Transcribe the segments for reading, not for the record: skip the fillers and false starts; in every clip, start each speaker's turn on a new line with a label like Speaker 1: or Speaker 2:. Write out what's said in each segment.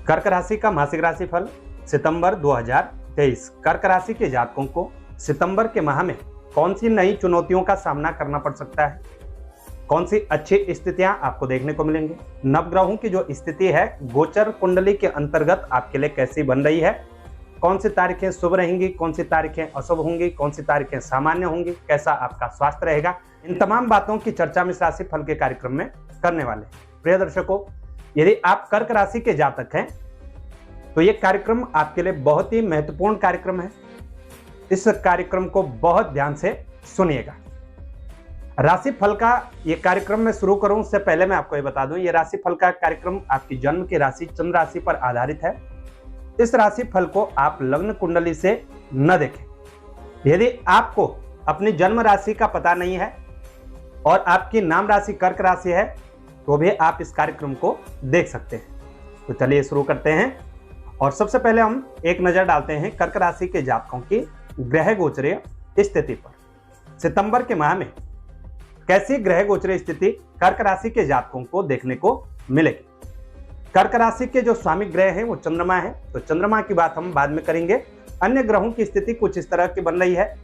Speaker 1: कर्क राशि का मासिक राशिफल सितंबर 2023। कर्क राशि के जातकों को सितंबर के माह में कौन सी नई चुनौतियों का सामना करना पड़ सकता है, कौन सी अच्छी स्थितियां आपको देखने को मिलेंगी, नवग्रहों की जो स्थिति है गोचर कुंडली के अंतर्गत आपके लिए कैसी बन रही है, कौन सी तारीखें शुभ रहेंगी, कौन सी तारीखें अशुभ होंगी, कौन सी तारीखें सामान्य होंगी, कैसा आपका स्वास्थ्य रहेगा, इन तमाम बातों की चर्चा में राशि फल के कार्यक्रम में करने वाले हैं। प्रिय दर्शकों, यदि आप कर्क राशि के जातक हैं तो यह कार्यक्रम आपके लिए बहुत ही महत्वपूर्ण कार्यक्रम है। इस कार्यक्रम को बहुत ध्यान से सुनिएगा। राशि फल का यह कार्यक्रम मैं शुरू करूं उससे पहले मैं आपको यह बता दूं, यह राशि फल का कार्यक्रम आपकी जन्म की राशि चंद्र राशि पर आधारित है। इस राशि फल को आप लग्न कुंडली से न देखें। यदि आपको अपनी जन्म राशि का पता नहीं है और आपकी नाम राशि कर्क राशि है तो भी आप इस कार्यक्रम को देख सकते हैं। तो चलिए शुरू करते हैं और सबसे पहले हम एक नजर डालते हैं कर्क राशि के जातकों की ग्रह गोचरीय स्थिति पर। सितंबर के माह में कैसी ग्रह गोचरीय स्थिति कर्क राशि के जातकों को देखने को मिलेगी। कर्क राशि के जो स्वामी ग्रह हैं वो चंद्रमा है, तो चंद्रमा की बात हम बाद में करेंगे। अन्य ग्रहों की स्थिति कुछ इस तरह की बन रही है।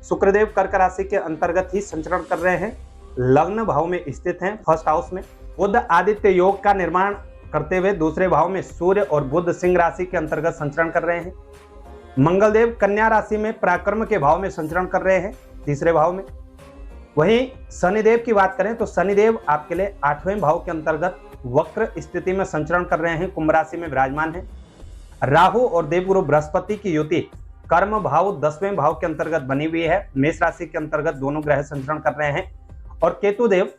Speaker 1: शुक्रदेव कर्क राशि के अंतर्गत ही संचरण कर रहे हैं, लग्न भाव में स्थित हैं, फर्स्ट हाउस में। बुध आदित्य योग का निर्माण करते हुए दूसरे भाव में सूर्य और बुध सिंह राशि के अंतर्गत संचरण कर रहे हैं। मंगलदेव कन्या राशि में पराक्रम के भाव में संचरण कर रहे हैं, तीसरे भाव में। वहीं शनिदेव की बात करें तो शनिदेव आपके लिए 8वें भाव के अंतर्गत वक्र स्थिति में संचरण कर रहे हैं, कुंभ राशि में विराजमान है। राहु और देवगुरु बृहस्पति की युति कर्म भाव 10वें भाव के अंतर्गत बनी हुई है, मेष राशि के अंतर्गत दोनों ग्रह संचरण कर रहे हैं। और केतुदेव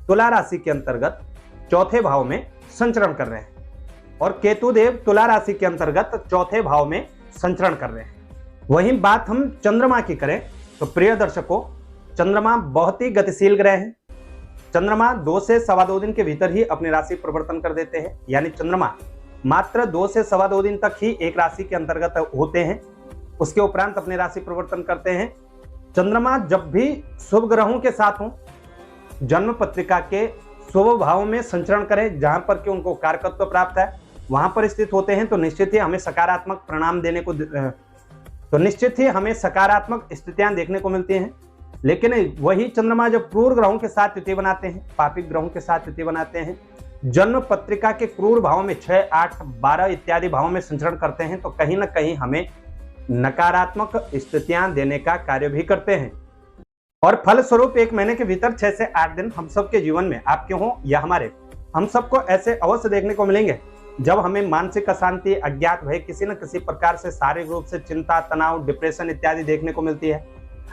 Speaker 1: तुला राशि के अंतर्गत चौथे भाव में संचरण कर रहे हैं और केतुदेव तुला राशि के अंतर्गत चौथे भाव में संचरण कर रहे हैं। वहीं बात हम चंद्रमा की करें तो प्रिय दर्शकों, चंद्रमा बहुत ही गतिशील ग्रह है। चंद्रमा 2 से सवा 2 दिन के भीतर ही अपनी राशि परिवर्तन कर देते हैं, यानी चंद्रमा मात्र 2 से सवा 2 दिन तक ही एक राशि के अंतर्गत होते हैं, उसके उपरांत अपनी राशि परिवर्तन करते हैं। चंद्रमा जब भी शुभ ग्रहों के साथ हो, जन्म पत्रिका के शुभ भाव में संचरण करें, जहां पर कि उनको कारकत्व प्राप्त है वहां पर स्थित होते हैं, तो निश्चित ही हमें सकारात्मक परिणाम देने को तो निश्चित ही हमें सकारात्मक स्थितियां देखने को मिलती हैं। लेकिन वही चंद्रमा जब क्रूर ग्रहों के साथ युति बनाते हैं, पापी ग्रहों के साथ युति बनाते हैं, जन्म पत्रिका के क्रूर भाव में 6, 8, 12 इत्यादि भावों में संचरण करते हैं, तो कहीं ना कहीं हमें नकारात्मक स्थितियां देने का कार्य भी करते हैं। और फलस्वरूप 1 महीने के भीतर 6 से 8 दिन हम सबके जीवन में, आपके हों या हमारे, हम सबको ऐसे अवश्य देखने को मिलेंगे जब हमें मानसिक अशांति, अज्ञात भय, किसी न किसी प्रकार से शारीरिक रूप से चिंता, तनाव, डिप्रेशन इत्यादि देखने को मिलती है।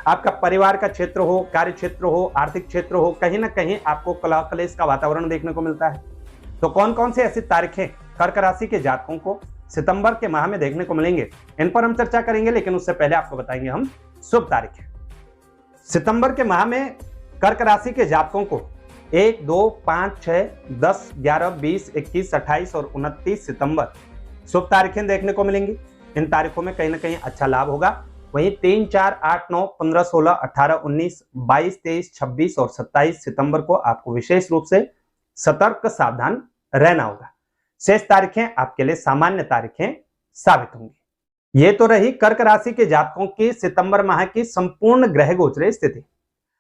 Speaker 1: आपका परिवार का क्षेत्र हो, कार्य क्षेत्र हो, आर्थिक क्षेत्र हो, कहीं ना कहीं आपको कलह कलेश का वातावरण देखने को मिलता है। तो कौन कौन सी ऐसी तारीखें कर्क राशि के जातकों को सितंबर के माह में देखने को मिलेंगे, इन पर हम चर्चा करेंगे। लेकिन उससे पहले आपको बताएंगे हम शुभ तारीखें। सितंबर के माह में कर्क राशि के जातकों को 1, 2, 5, 6, 10, 11, 20, 21, 28 और 29 सितंबर शुभ तारीखें देखने को मिलेंगी। इन तारीखों में कहीं ना कहीं अच्छा लाभ होगा। वहीं 3, 4, 8, 9, 15, 16, 18, 19, 22, 23, 26 और 27 सितंबर को आपको विशेष रूप से सतर्क सावधान रहना होगा। शेष तारीखें आपके लिए सामान्य तारीखें साबित होंगी। ये तो रही कर्क राशि के जातकों की सितंबर माह की संपूर्ण ग्रह गोचरीय स्थिति।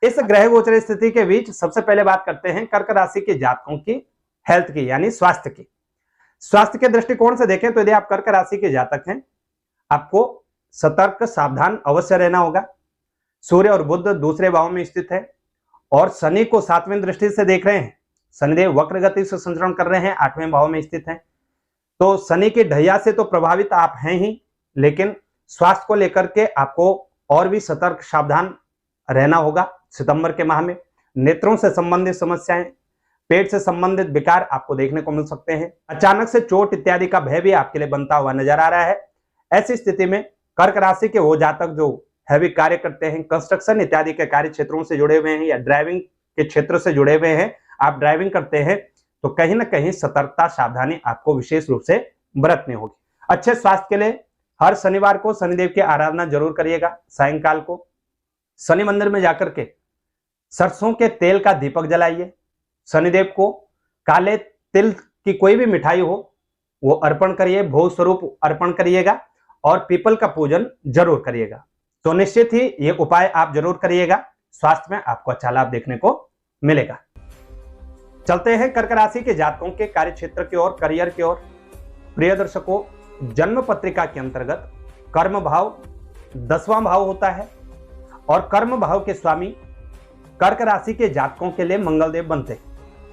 Speaker 1: इस ग्रह गोचरीय स्थिति के बीच सबसे पहले बात करते हैं कर्क राशि के जातकों की हेल्थ की, यानी स्वास्थ्य की। स्वास्थ्य के दृष्टिकोण से देखें तो यदि आप कर्क राशि के जातक हैं, आपको सतर्क सावधान अवश्य रहना होगा। सूर्य और बुध दूसरे भाव में स्थित है और शनि को 7वें दृष्टि से देख रहे हैं। शनिदेव वक्र गति से संचरण कर रहे हैं, 8वें भाव में स्थित हैं। तो शनि की ढैया से तो प्रभावित आप हैं ही, लेकिन स्वास्थ्य को लेकर के आपको और भी सतर्क सावधान रहना होगा। सितंबर के माह में नेत्रों से संबंधित समस्याएं, पेट से संबंधित विकार आपको देखने को मिल सकते हैं। अचानक से चोट इत्यादि का भय भी आपके लिए बनता हुआ नजर आ रहा है। ऐसी स्थिति में कर्क राशि के वो जातक जो हैवी कार्य करते हैं, कंस्ट्रक्शन इत्यादि के कार्य क्षेत्रों से जुड़े हुए हैं या ड्राइविंग के क्षेत्र से जुड़े हुए हैं, आप ड्राइविंग करते हैं, तो कहीं ना कहीं सतर्कता सावधानी आपको विशेष रूप से बरतनी होगी। अच्छे स्वास्थ्य के लिए हर शनिवार को शनिदेव की आराधना जरूर करिएगा। सायंकाल को शनि मंदिर में जाकर के सरसों के तेल का दीपक जलाइए। शनिदेव को काले तिल की कोई भी मिठाई हो वो अर्पण करिए, भोग स्वरूप अर्पण करिएगा और पीपल का पूजन जरूर करिएगा। तो निश्चित ही ये उपाय आप जरूर करिएगा, स्वास्थ्य में आपको अच्छा लाभ देखने को मिलेगा। चलते हैं कर्क राशि के जातकों के कार्य क्षेत्र की ओर, करियर की ओर। प्रिय दर्शकों, जन्म पत्रिका के अंतर्गत कर्म भाव 10वां भाव होता है और कर्म भाव के स्वामी कर्क राशि के जातकों के लिए मंगलदेव बनते हैं।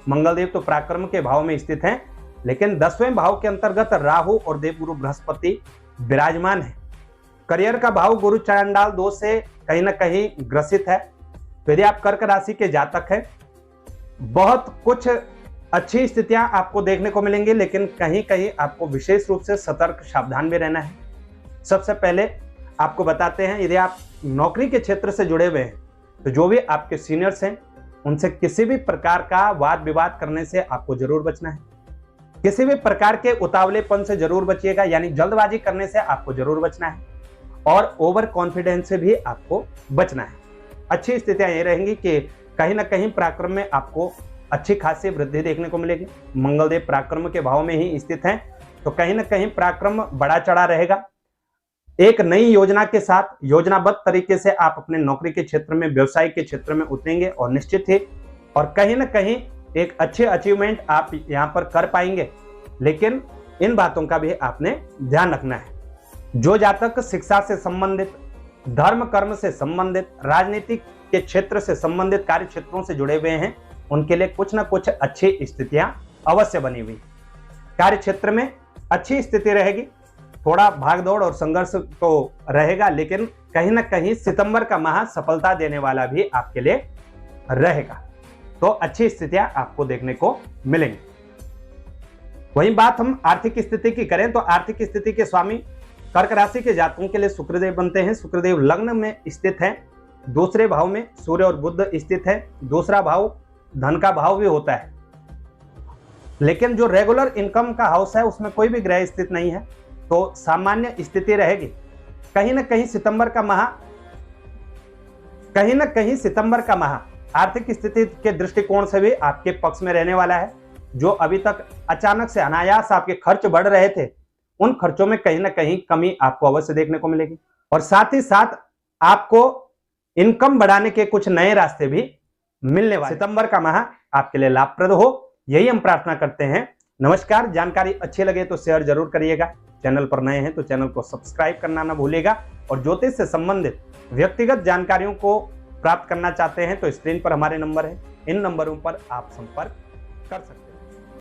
Speaker 1: मंगलदेव तो पराक्रम के भाव में स्थित हैं, लेकिन 10वें भाव के अंतर्गत राहु और देवगुरु बृहस्पति विराजमान है। करियर का भाव गुरु चांडाल दोष से कहीं ना कहीं ग्रसित है। तो यदि आप कर्क राशि के जातक हैं, बहुत कुछ अच्छी स्थितियां आपको देखने को मिलेंगी, लेकिन कहीं कहीं आपको विशेष रूप से सतर्क सावधान भी रहना है। सबसे पहले आपको बताते हैं, यदि आप नौकरी के क्षेत्र से जुड़े हुए हैं तो जो भी आपके सीनियर्स हैं उनसे किसी भी प्रकार का वाद विवाद करने से आपको जरूर बचना है। किसी भी प्रकार के उतावलेपन से जरूर बचिएगा, यानी जल्दबाजी करने से आपको जरूर बचना है और ओवर कॉन्फिडेंस से भी आपको बचना है। अच्छी स्थितियां ये रहेंगी कि कहीं ना कहीं पराक्रम में आपको अच्छी खासी वृद्धि देखने को मिलेगी। मंगलदेव पराक्रम के भाव में ही स्थित हैं, तो कहीं ना कहीं पराक्रम बढ़ा चढ़ा रहेगा। एक नई योजना के साथ योजनाबद्ध तरीके से आप अपने नौकरी के क्षेत्र में, व्यवसाय के क्षेत्र में उतरेंगे और निश्चित ही और कहीं ना कहीं एक अच्छे अचीवमेंट आप यहां पर कर पाएंगे। लेकिन इन बातों का भी आपने ध्यान रखना है। जो जातक शिक्षा से संबंधित, धर्म कर्म से संबंधित, राजनीतिक के क्षेत्र से संबंधित कार्य क्षेत्रों से जुड़े हुए हैं, उनके लिए कुछ ना कुछ अच्छी स्थितियां अवश्य बनी हुई। कार्य क्षेत्र में अच्छी स्थिति रहेगी, थोड़ा भागदौड़ और संघर्ष तो रहेगा, लेकिन कहीं ना कहीं सितंबर का माह सफलता देने वाला भी आपके लिए रहेगा। तो अच्छी स्थितियां आपको देखने को मिलेंगी। वहीं बात हम आर्थिक स्थिति की करें तो आर्थिक स्थिति के स्वामी कर्क राशि के जातकों के लिए शुक्रदेव बनते हैं। शुक्रदेव लग्न में स्थित हैं, दूसरे भाव में सूर्य और बुध स्थित है। दूसरा भाव धन का भाव भी होता है, लेकिन जो रेगुलर इनकम का हाउस है उसमें कोई भी ग्रह स्थित नहीं है, तो सामान्य स्थिति रहेगी। कहीं ना कहीं सितंबर का माह आर्थिक स्थिति के दृष्टिकोण से भी आपके पक्ष में रहने वाला है। जो अभी तक अचानक से अनायास आपके खर्च बढ़ रहे थे, उन खर्चों में कहीं ना कहीं कमी आपको अवश्य देखने को मिलेगी और साथ ही साथ आपको इनकम बढ़ाने के कुछ नए रास्ते भी मिलने वाले। सितंबर का माह आपके लिए लाभप्रद हो, यही हम प्रार्थना करते हैं। नमस्कार। जानकारी अच्छी लगे तो शेयर जरूर करिएगा। चैनल पर नए हैं तो चैनल को सब्सक्राइब करना ना भूलिएगा और ज्योतिष से संबंधित व्यक्तिगत जानकारियों को प्राप्त करना चाहते हैं तो स्क्रीन पर हमारे नंबर है, इन नंबरों पर आप संपर्क कर सकते हैं।